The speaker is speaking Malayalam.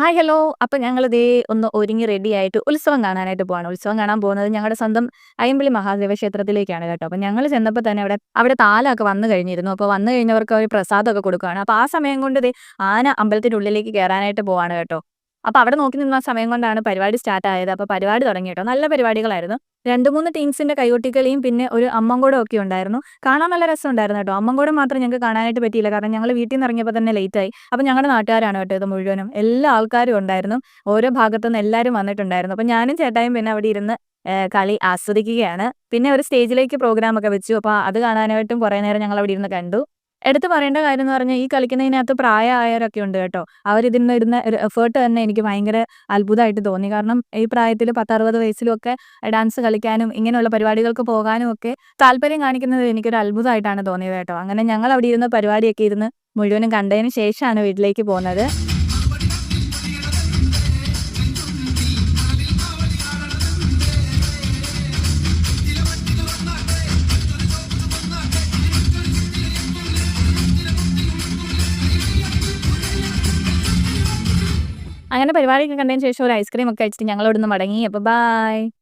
Hi hello. അപ്പൊ ഞങ്ങളിതേ ഒന്ന് ഒരുങ്ങി റെഡിയായിട്ട് ഉത്സവം കാണാനായിട്ട് പോവാണ്. ഉത്സവം കാണാൻ പോകുന്നത് ഞങ്ങളുടെ സ്വന്തം അയ്യമ്പലി മഹാദേവ ക്ഷേത്രത്തിലേക്കാണ് കേട്ടോ. അപ്പൊ ഞങ്ങൾ ചെന്നപ്പോ തന്നെ അവിടെ താലമൊക്കെ വന്നു കഴിഞ്ഞിരുന്നു. അപ്പൊ വന്നു കഴിഞ്ഞവർക്ക് അവര് പ്രസാദമൊക്കെ കൊടുക്കുകയാണ്. അപ്പൊ ആ സമയം കൊണ്ട് ദേ ആന അമ്പലത്തിന്റെ ഉള്ളിലേക്ക് കേറാനായിട്ട് പോവാണ് കേട്ടോ. അപ്പൊ അവിടെ നോക്കി നിന്ന സമയം കൊണ്ടാണ് പരിപാടി സ്റ്റാർട്ട് ആയത്. അപ്പൊ പരിപാടി തുടങ്ങി കേട്ടോ. നല്ല പരിപാടികളായിരുന്നു. 2, 3 ടീംസിന്റെ കൈകൊട്ടിക്കളിയും പിന്നെ ഒരു അമ്മൻകൂടം ഒക്കെ ഉണ്ടായിരുന്നു. കാണാൻ നല്ല രസമുണ്ടായിരുന്നു കേട്ടോ. അമ്മൻകൂടം മാത്രം ഞങ്ങൾക്ക് കാണാനായിട്ട് പറ്റിയില്ല. കാരണം ഞങ്ങൾ വീട്ടിൽ നിന്ന് ഇറങ്ങിയപ്പോൾ തന്നെ ലേറ്റായി. അപ്പൊ ഞങ്ങളുടെ നാട്ടുകാരാണ് കേട്ടോ ഇത് മുഴുവനും. എല്ലാ ആൾക്കാരും ഉണ്ടായിരുന്നു. ഓരോ ഭാഗത്തുനിന്ന് എല്ലാവരും വന്നിട്ടുണ്ടായിരുന്നു. അപ്പൊ ഞാനും ചേട്ടായും പിന്നെ അവിടെ ഇരുന്ന് കളി ആസ്വദിക്കുകയാണ്. പിന്നെ ഒരു സ്റ്റേജിലേക്ക് പ്രോഗ്രാം ഒക്കെ വെച്ചു. അപ്പൊ അത് കാണാനായിട്ടും കുറേ നേരം ഞങ്ങൾ അവിടെ ഇരുന്ന് കണ്ടു. എടുത്ത് പറയേണ്ട കാര്യം എന്ന് പറഞ്ഞാൽ ഈ കളിക്കുന്നതിനകത്ത് പ്രായമായവരൊക്കെ ഉണ്ട് കേട്ടോ. അവരിതിന് ഇടുന്ന ഒരു എഫേർട്ട് തന്നെ എനിക്ക് ഭയങ്കര അത്ഭുതമായിട്ട് തോന്നി. കാരണം ഈ പ്രായത്തിൽ 10, 60 വയസ്സിലും ഒക്കെ ഡാൻസ് കളിക്കാനും ഇങ്ങനെയുള്ള പരിപാടികൾക്ക് പോകാനും ഒക്കെ താല്പര്യം കാണിക്കുന്നത് എനിക്കൊരു അത്ഭുതമായിട്ടാണ് തോന്നിയത് കേട്ടോ. അങ്ങനെ ഞങ്ങൾ അവിടെ ഇരുന്ന് പരിപാടിയൊക്കെ ഇരുന്ന് മുഴുവനും കണ്ടതിന് ശേഷമാണ് വീട്ടിലേക്ക് പോകുന്നത്. അങ്ങനെ പരിപാടിയൊക്കെ കണ്ടതിന് ശേഷം ഒരു ഐസ്ക്രീം ഒക്കെ കഴിച്ചിട്ട് ഞങ്ങൾ ഇവിടുന്ന് മടങ്ങി. അപ്പോൾ ബൈ.